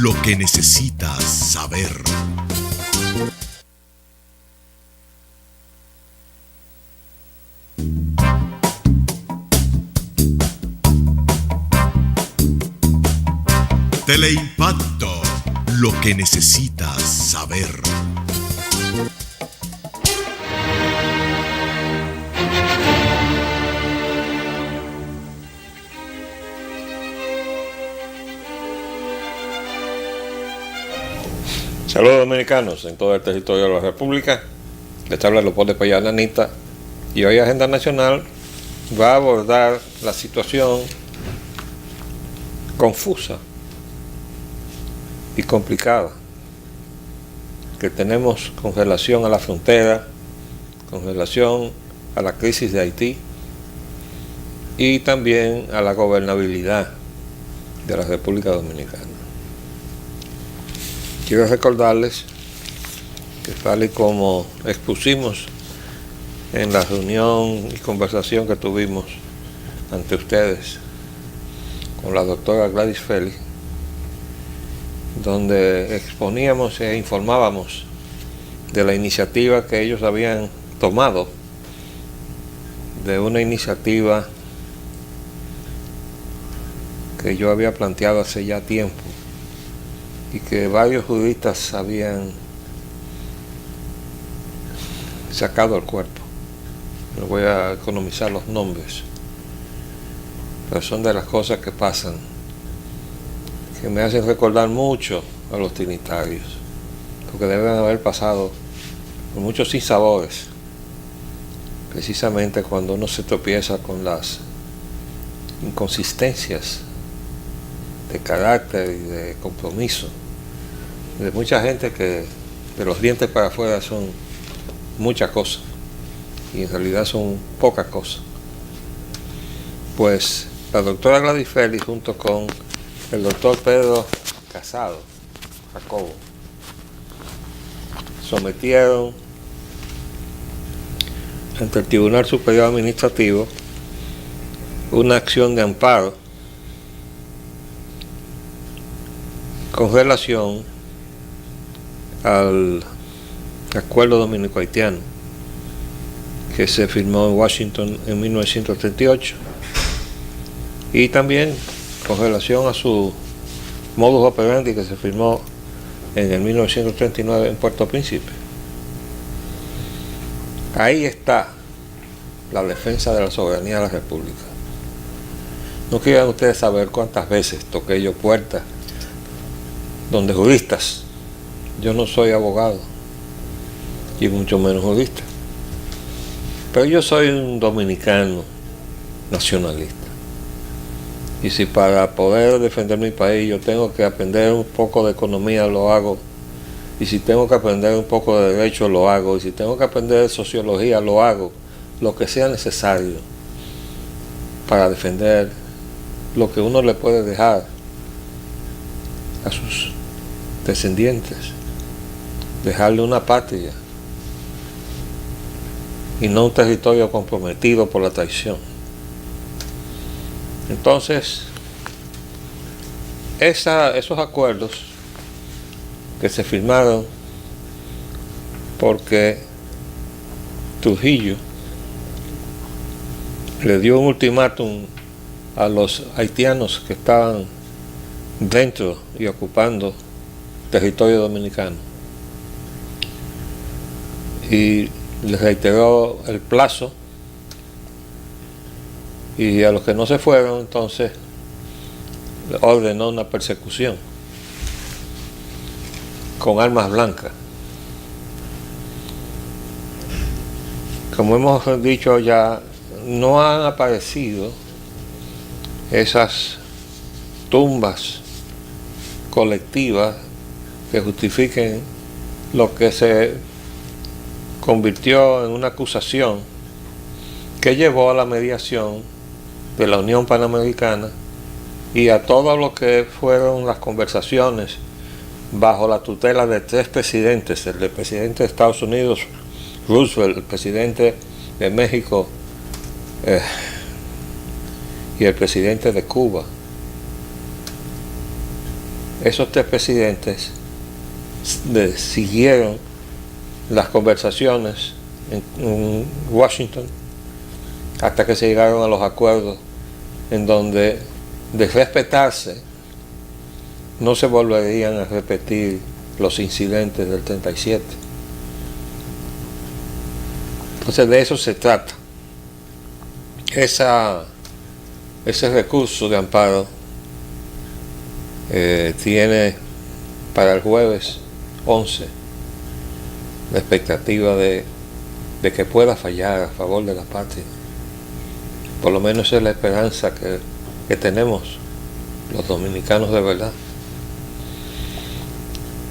Lo que necesitas saber. Teleimpacto. Lo que necesitas saber. Saludos dominicanos en todo el territorio de la República. Les habla Leopoldo Payana Anita y hoy Agenda Nacional va a abordar la situación confusa y complicada que tenemos con relación a la frontera, con relación a la crisis de Haití y también a la gobernabilidad de la República Dominicana. Quiero recordarles que tal y como expusimos en la reunión y conversación que tuvimos ante ustedes con la doctora Gladys Félix, donde exponíamos e informábamos de la iniciativa que ellos habían tomado, de una iniciativa que yo había planteado hace ya tiempo y que varios juristas habían sacado al cuerpo. No voy a economizar los nombres, pero son de las cosas que pasan, que me hacen recordar mucho a los trinitarios, porque deben haber pasado por muchos sinsabores, precisamente cuando uno se tropieza con las inconsistencias de carácter y de compromiso de mucha gente que de los dientes para afuera son muchas cosas y en realidad son pocas cosas. Pues la doctora Gladys Félix junto con el doctor Pedro Casado Jacobo sometieron ante el Tribunal Superior Administrativo una acción de amparo con relación al acuerdo dominico-haitiano que se firmó en Washington en 1938 y también con relación a su modus operandi que se firmó en el 1939 en Puerto Príncipe. Ahí está la defensa de la soberanía de la República. No quieran ustedes saber cuántas veces toqué yo puertas donde juristas, yo no soy abogado y mucho menos jurista, pero yo soy un dominicano nacionalista, y si para poder defender mi país yo tengo que aprender un poco de economía, lo hago, y si tengo que aprender un poco de derecho, lo hago, y si tengo que aprender sociología, lo hago, lo que sea necesario para defender lo que uno le puede dejar a sus descendientes, dejarle una patria y no un territorio comprometido por la traición. Entonces, esos acuerdos que se firmaron porque Trujillo le dio un ultimátum a los haitianos que estaban dentro y ocupando territorio dominicano y les reiteró el plazo, y a los que no se fueron entonces ordenó una persecución con armas blancas. Como hemos dicho ya, no han aparecido esas tumbas colectivas que justifiquen lo que se convirtió en una acusación que llevó a la mediación de la Unión Panamericana y a todo lo que fueron las conversaciones bajo la tutela de tres presidentes: el del presidente de Estados Unidos, Roosevelt, el presidente de México y el presidente de Cuba, esos tres presidentes siguieron las conversaciones en Washington hasta que se llegaron a los acuerdos en donde, de respetarse, no se volverían a repetir los incidentes del 37. Entonces de eso se trata. Ese recurso de amparo tiene para el jueves 11 la expectativa de que pueda fallar a favor de la patria. Por lo menos es la esperanza que tenemos los dominicanos de verdad.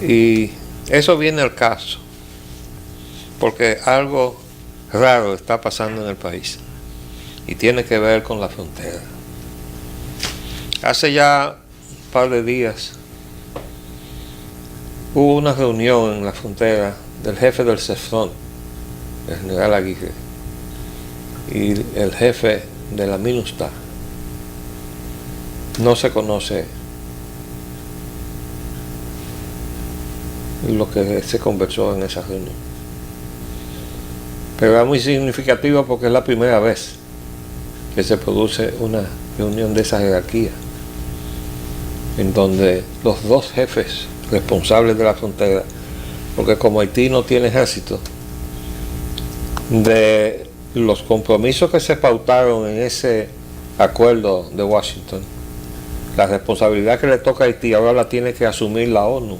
Y eso viene al caso, porque algo raro está pasando en el país y tiene que ver con la frontera. Hace ya un par de días hubo una reunión en la frontera del jefe del CESFRON, el general Aguirre, y el jefe de la MINUSTAH. No se conoce lo que se conversó en esa reunión, pero es muy significativo porque es la primera vez que se produce una reunión de esa jerarquía, en donde los dos jefes responsables de la frontera, porque como Haití no tiene ejército, de los compromisos que se pautaron en ese acuerdo de Washington, la responsabilidad que le toca a Haití ahora la tiene que asumir la ONU,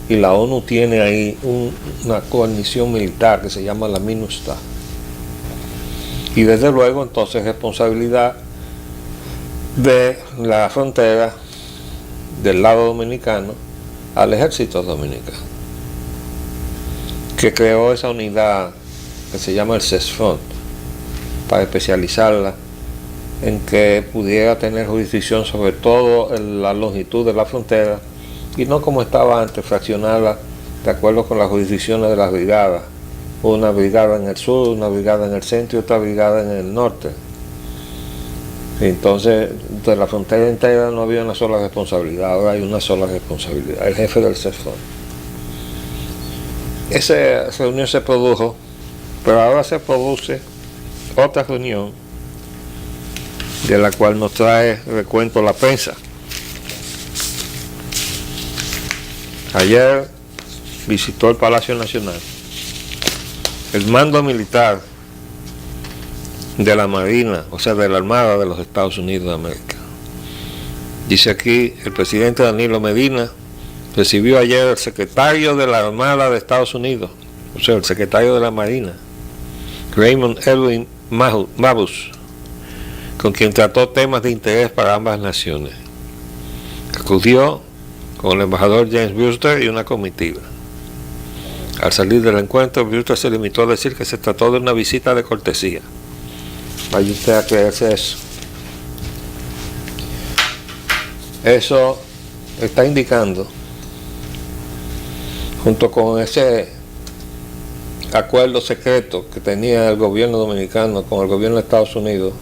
y la ONU tiene ahí una coalición militar que se llama la MINUSTAH, y desde luego entonces responsabilidad de la frontera del lado dominicano al ejército dominicano, que creó esa unidad que se llama el CESFRON para especializarla en que pudiera tener jurisdicción sobre todo en la longitud de la frontera, y no como estaba antes, fraccionada de acuerdo con las jurisdicciones de las brigadas, una brigada en el sur, una brigada en el centro y otra brigada en el norte. Entonces, de la frontera entera no había una sola responsabilidad, ahora hay una sola responsabilidad, el jefe del CESFRON. Esa reunión se produjo, pero ahora se produce otra reunión de la cual nos trae recuento la prensa. Ayer visitó el Palacio Nacional el mando militar de la Marina, o sea, de la Armada de los Estados Unidos de América. Dice aquí, el presidente Danilo Medina recibió ayer al secretario de la Armada de Estados Unidos, o sea, el secretario de la Marina, Raymond Edwin Mabus, con quien trató temas de interés para ambas naciones. Acudió con el embajador James Brewster y una comitiva. Al salir del encuentro, Brewster se limitó a decir que se trató de una visita de cortesía. Vaya usted a creerse eso. Eso está indicando, junto con ese acuerdo secreto que tenía el gobierno dominicano con el gobierno de Estados Unidos,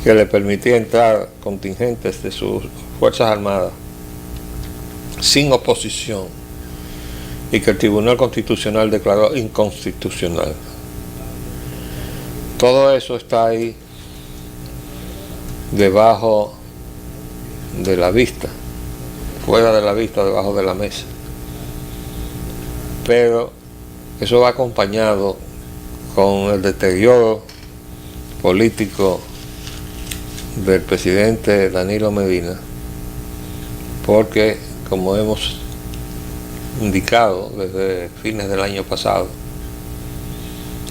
que le permitía entrar contingentes de sus Fuerzas Armadas sin oposición, y que el Tribunal Constitucional declaró inconstitucional. Todo eso está ahí debajo de la vista, fuera de la vista, debajo de la mesa. Pero eso va acompañado con el deterioro político del presidente Danilo Medina, porque, como hemos indicado desde fines del año pasado,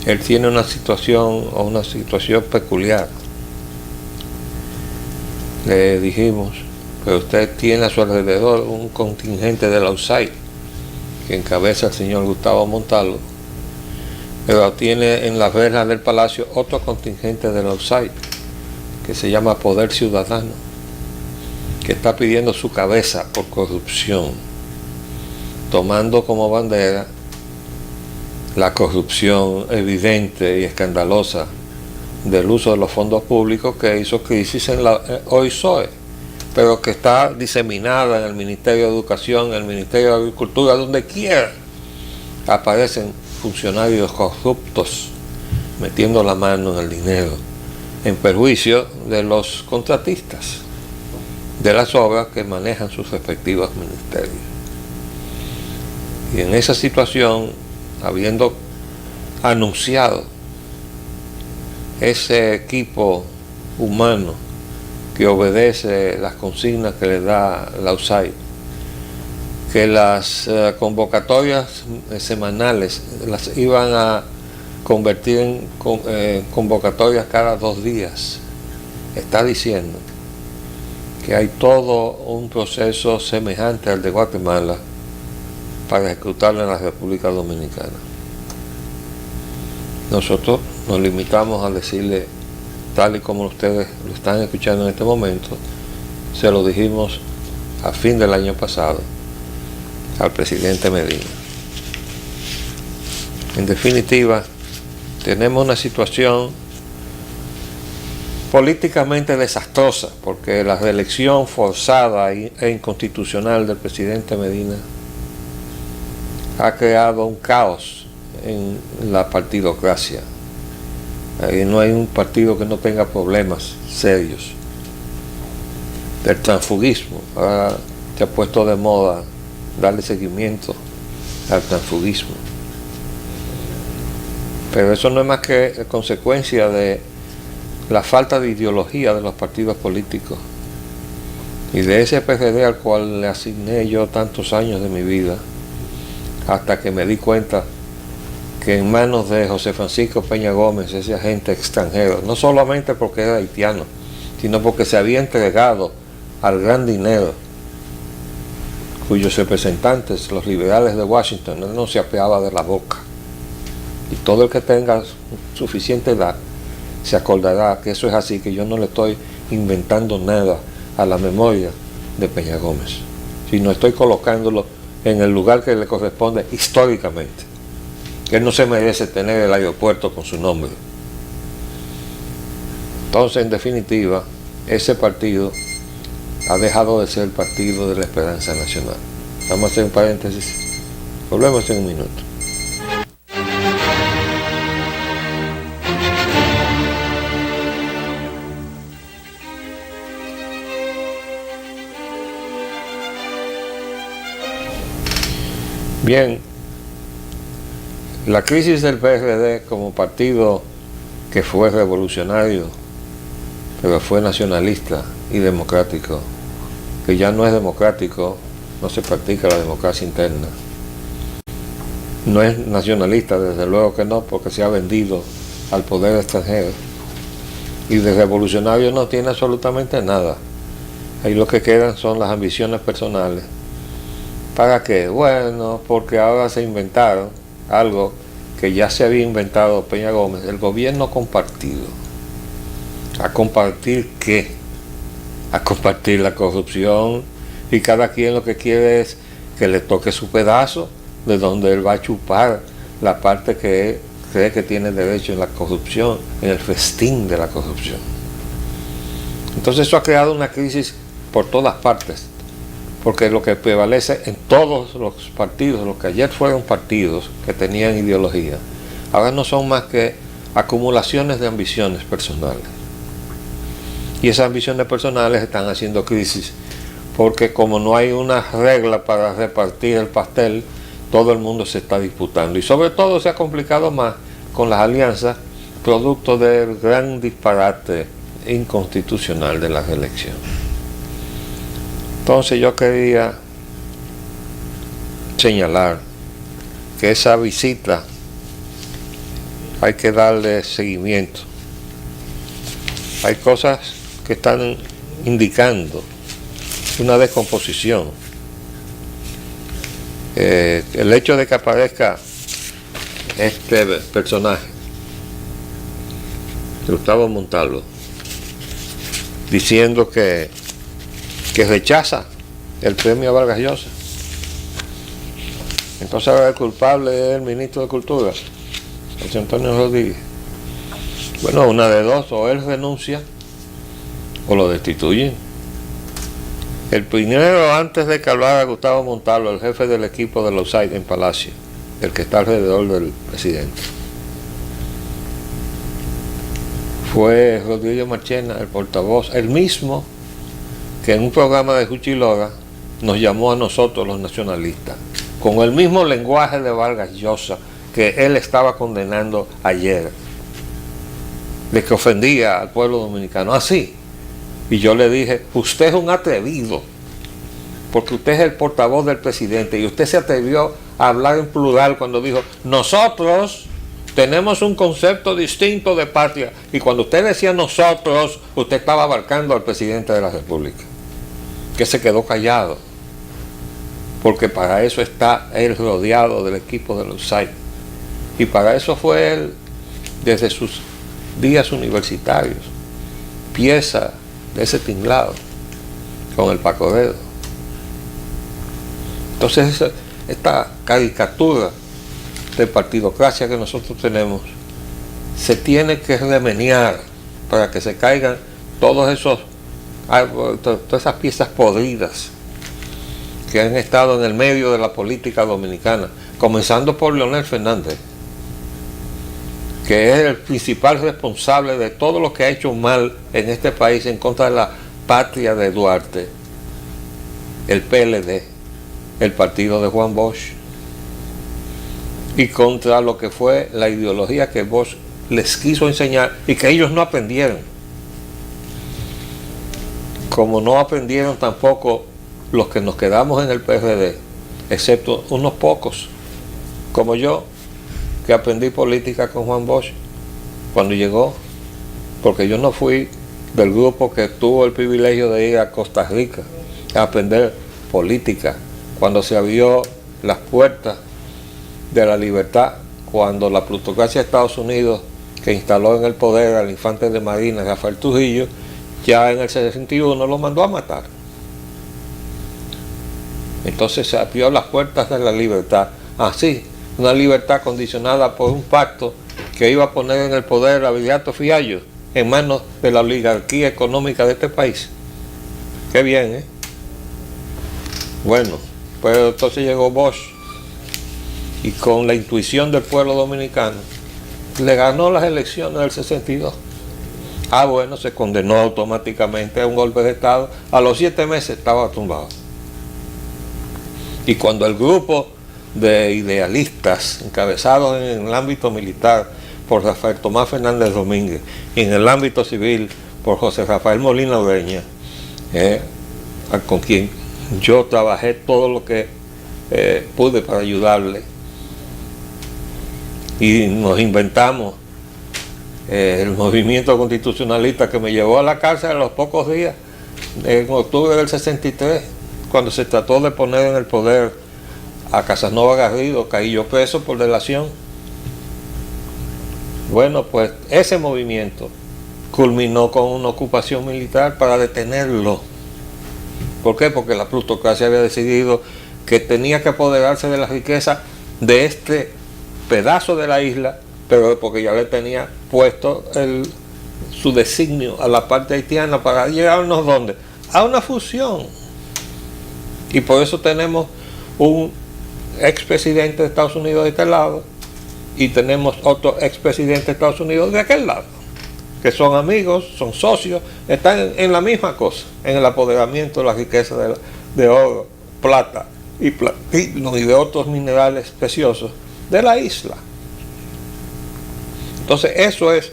él tiene una situación peculiar. Le dijimos, pero usted tiene a su alrededor un contingente de la USAID que encabeza el señor Gustavo Montalvo, pero tiene en las verjas del palacio otro contingente de la USAID que se llama Poder Ciudadano, que está pidiendo su cabeza por corrupción, tomando como bandera la corrupción evidente y escandalosa del uso de los fondos públicos que hizo crisis en la OISOE, pero que está diseminada en el Ministerio de Educación, en el Ministerio de Agricultura, donde quiera aparecen funcionarios corruptos metiendo la mano en el dinero en perjuicio de los contratistas de las obras que manejan sus respectivos ministerios. Y en esa situación, habiendo anunciado ese equipo humano que obedece las consignas que le da la USAID, que las convocatorias semanales las iban a convertir en convocatorias cada 2 días, está diciendo que hay todo un proceso semejante al de Guatemala para ejecutarlo en la República Dominicana. Nosotros nos limitamos a decirle, tal y como ustedes lo están escuchando en este momento, se lo dijimos a fin del año pasado al presidente Medina. En definitiva, tenemos una situación políticamente desastrosa, porque la reelección forzada e inconstitucional del presidente Medina ha creado un caos en la partidocracia. Ahí no hay un partido que no tenga problemas serios. El transfugismo, ahora se ha puesto de moda darle seguimiento al transfugismo. Pero eso no es más que consecuencia de la falta de ideología de los partidos políticos y de ese PRD al cual le asigné yo tantos años de mi vida, hasta que me di cuenta que en manos de José Francisco Peña Gómez, ese agente extranjero, no solamente porque era haitiano, sino porque se había entregado al gran dinero, cuyos representantes, los liberales de Washington, él no se apeaba de la boca. Y todo el que tenga suficiente edad se acordará que eso es así, que yo no le estoy inventando nada a la memoria de Peña Gómez, sino estoy colocándolo en el lugar que le corresponde históricamente. Él no se merece tener el aeropuerto con su nombre. Entonces, en definitiva, ese partido ha dejado de ser el partido de la Esperanza Nacional. Vamos a hacer un paréntesis. Volvemos en un minuto. Bien, la crisis del PRD como partido que fue revolucionario, pero fue nacionalista y democrático, que ya no es democrático, no se practica la democracia interna. No es nacionalista, desde luego que no, porque se ha vendido al poder extranjero. Y de revolucionario no tiene absolutamente nada. Ahí lo que quedan son las ambiciones personales. ¿Para qué? Bueno, porque ahora se inventaron algo que ya se había inventado Peña Gómez, el gobierno compartido. ¿A compartir qué? A compartir la corrupción, y cada quien lo que quiere es que le toque su pedazo, de donde él va a chupar la parte que él cree que tiene derecho en la corrupción, en el festín de la corrupción. Entonces eso ha creado una crisis por todas partes, porque lo que prevalece en todos los partidos, los que ayer fueron partidos que tenían ideología, ahora no son más que acumulaciones de ambiciones personales. Y esas ambiciones personales están haciendo crisis, porque como no hay una regla para repartir el pastel, todo el mundo se está disputando. Y sobre todo se ha complicado más con las alianzas, producto del gran disparate inconstitucional de la reelección. Entonces yo quería señalar que esa visita hay que darle seguimiento. Hay cosas que están indicando una descomposición. El hecho de que aparezca este personaje, Gustavo Montalvo, diciendo que rechaza el premio a Vargas Llosa. Entonces ahora el culpable es el ministro de Cultura, José Antonio Rodríguez. Bueno, una de dos, o él renuncia o lo destituyen. El primero, antes de que hablara Gustavo Montalvo, el jefe del equipo de los USAID en Palacio, el que está alrededor del presidente, fue Rodrigo Marchena, el portavoz, el mismo que en un programa de Juchilora nos llamó a nosotros los nacionalistas, con el mismo lenguaje de Vargas Llosa que él estaba condenando ayer, de que ofendía al pueblo dominicano, así. Y yo le dije, usted es un atrevido, porque usted es el portavoz del presidente, y usted se atrevió a hablar en plural cuando dijo, nosotros tenemos un concepto distinto de patria, y cuando usted decía nosotros, usted estaba abarcando al presidente de la República, que se quedó callado, porque para eso está él rodeado del equipo de los USAID, y para eso fue él, desde sus días universitarios, pieza de ese tinglado con el Pacodedo. Entonces esta caricatura de partidocracia que nosotros tenemos se tiene que remediar para que se caigan todas esas piezas podridas que han estado en el medio de la política dominicana, comenzando por Leonel Fernández, que es el principal responsable de todo lo que ha hecho mal en este país en contra de la patria de Duarte, el PLD, el partido de Juan Bosch, y contra lo que fue la ideología que Bosch les quiso enseñar y que ellos no aprendieron, como no aprendieron tampoco los que nos quedamos en el PRD, excepto unos pocos, como yo, que aprendí política con Juan Bosch cuando llegó, porque yo no fui del grupo que tuvo el privilegio de ir a Costa Rica a aprender política, cuando se abrió las puertas de la libertad, cuando la plutocracia de Estados Unidos, que instaló en el poder al infante de Marina, Rafael Trujillo, ya en el 61 lo mandó a matar. Entonces se abrió las puertas de la libertad, así, una libertad condicionada por un pacto que iba a poner en el poder a Viriato Fiallo en manos de la oligarquía económica de este país. Qué bien, ¿eh? Bueno, pero entonces llegó Bosch y con la intuición del pueblo dominicano le ganó las elecciones del 62. Bueno, se condenó automáticamente a un golpe de Estado. A los 7 meses estaba tumbado. Y cuando el grupo de idealistas encabezados en el ámbito militar por Rafael Tomás Fernández Domínguez y en el ámbito civil por José Rafael Molina Ureña, con quien yo trabajé todo lo que pude para ayudarle, y nos inventamos el movimiento constitucionalista que me llevó a la cárcel a los pocos días, en octubre del 63, cuando se trató de poner en el poder a Casanova Garrido, caí yo preso por delación. Bueno, pues ese movimiento culminó con una ocupación militar para detenerlo. ¿Por qué? Porque la plutocracia había decidido que tenía que apoderarse de la riqueza de este pedazo de la isla, pero porque ya le tenía puesto su designio a la parte haitiana para llegarnos ¿dónde? A una fusión. Y por eso tenemos un expresidente de Estados Unidos de este lado y tenemos otro expresidente de Estados Unidos de aquel lado, que son amigos, son socios, están en la misma cosa, en el apoderamiento de la riqueza de oro, plata y platino y de otros minerales preciosos de la isla. Entonces eso es,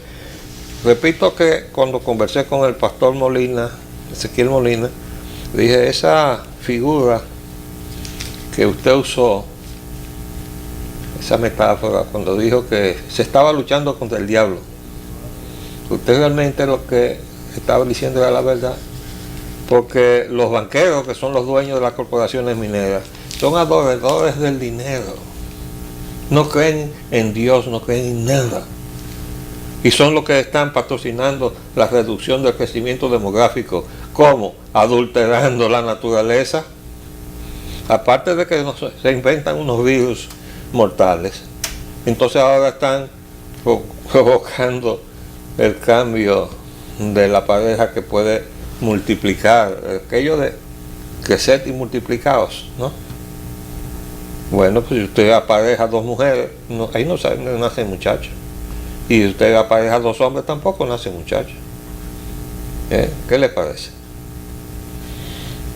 repito que cuando conversé con el pastor Molina, Ezequiel Molina, dije, esa figura que usted usó, esa metáfora, cuando dijo que se estaba luchando contra el diablo, usted realmente lo que estaba diciendo era la verdad, porque los banqueros, que son los dueños de las corporaciones mineras, son adoradores del dinero, no creen en Dios, no creen en nada, y son los que están patrocinando la reducción del crecimiento demográfico. ¿Cómo? Adulterando la naturaleza. Aparte de que se inventan unos virus mortales, entonces ahora están provocando el cambio de la pareja que puede multiplicar. Aquello de creced y multiplicaos, ¿no? Bueno, pues si usted apareja 2 mujeres, no, ahí no nacen muchachos. Y si usted apareja 2 hombres, tampoco nacen muchachos. ¿Qué le parece?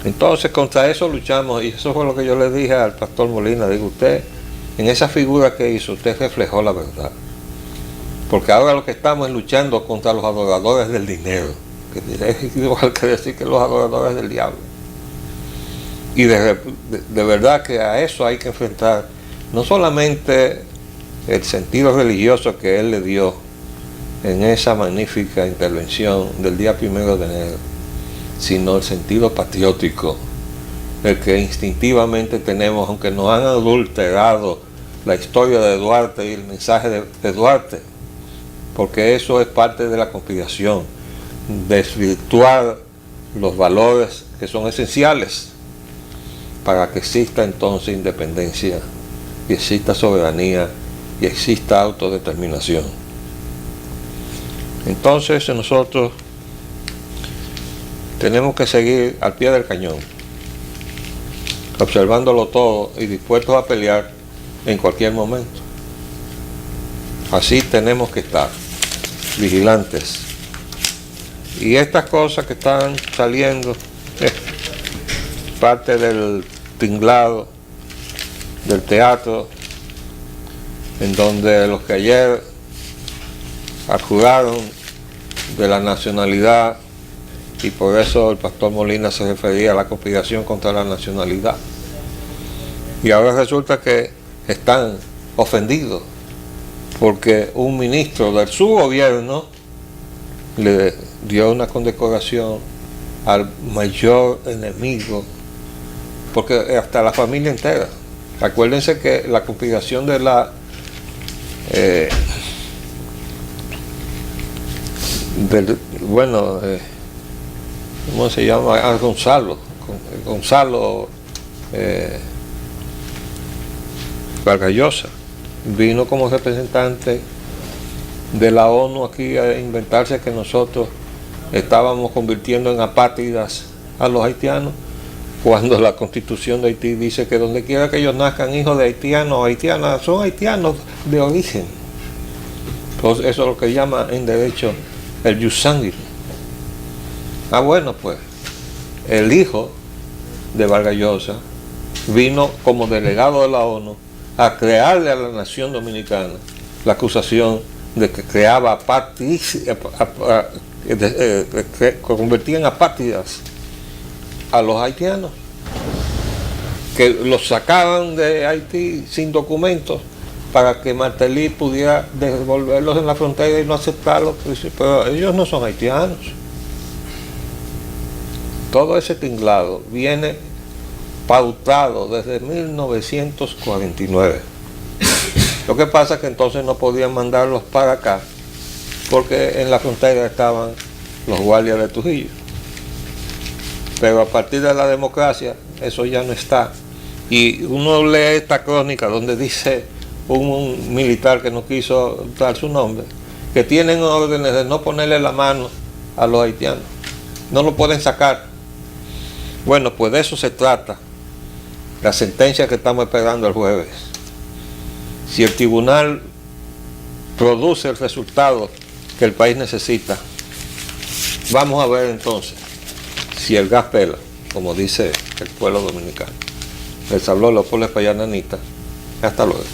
Entonces, contra eso luchamos, y eso fue lo que yo le dije al pastor Molina. Digo, usted, en esa figura que hizo, usted reflejó la verdad. Porque ahora lo que estamos es luchando contra los adoradores del dinero, que es igual que decir que los adoradores del diablo. Y de verdad que a eso hay que enfrentar no solamente el sentido religioso que él le dio en esa magnífica intervención del día 1 de enero, sino el sentido patriótico, el que instintivamente tenemos, aunque nos han adulterado la historia de Duarte y el mensaje de Duarte, porque eso es parte de la conspiración, desvirtuar los valores que son esenciales para que exista entonces independencia, y exista soberanía, y exista autodeterminación. Entonces nosotros tenemos que seguir al pie del cañón, observándolo todo y dispuestos a pelear en cualquier momento. Así tenemos que estar vigilantes. Y estas cosas que están saliendo es parte del tinglado del teatro, en donde los que ayer juraron de la nacionalidad, y por eso el pastor Molina se refería a la conspiración contra la nacionalidad, y ahora resulta que están ofendidos porque un ministro de su gobierno le dio una condecoración al mayor enemigo, porque hasta la familia entera. Acuérdense que la conspiración de la ¿cómo se llama? Gonzalo Vargas Llosa vino como representante de la ONU aquí a inventarse que nosotros estábamos convirtiendo en apátridas a los haitianos, cuando la Constitución de Haití dice que donde quiera que ellos nazcan hijos de haitianos o haitianas, son haitianos de origen. Entonces eso es lo que llama en derecho el jus sanguinis. Bueno, pues el hijo de Vargas Llosa vino como delegado de la ONU a crearle a la nación dominicana la acusación de que creaba convertía en apátridas a los haitianos, que los sacaban de Haití sin documentos para que Martelly pudiera devolverlos en la frontera y no aceptarlos, pero ellos no son haitianos. Todo ese tinglado viene pautado desde 1949. Lo que pasa es que entonces no podían mandarlos para acá porque en la frontera estaban los guardias de Trujillo. Pero a partir de la democracia eso ya no está. Y uno lee esta crónica donde dice un militar que no quiso dar su nombre, que tienen órdenes de no ponerle la mano a los haitianos, no lo pueden sacar. Bueno, pues de eso se trata la sentencia que estamos esperando el jueves. Si el tribunal produce el resultado que el país necesita, vamos a ver entonces si el gas pela, como dice el pueblo dominicano. Les habló Leopoldo Espaillat Nanita. Hasta luego.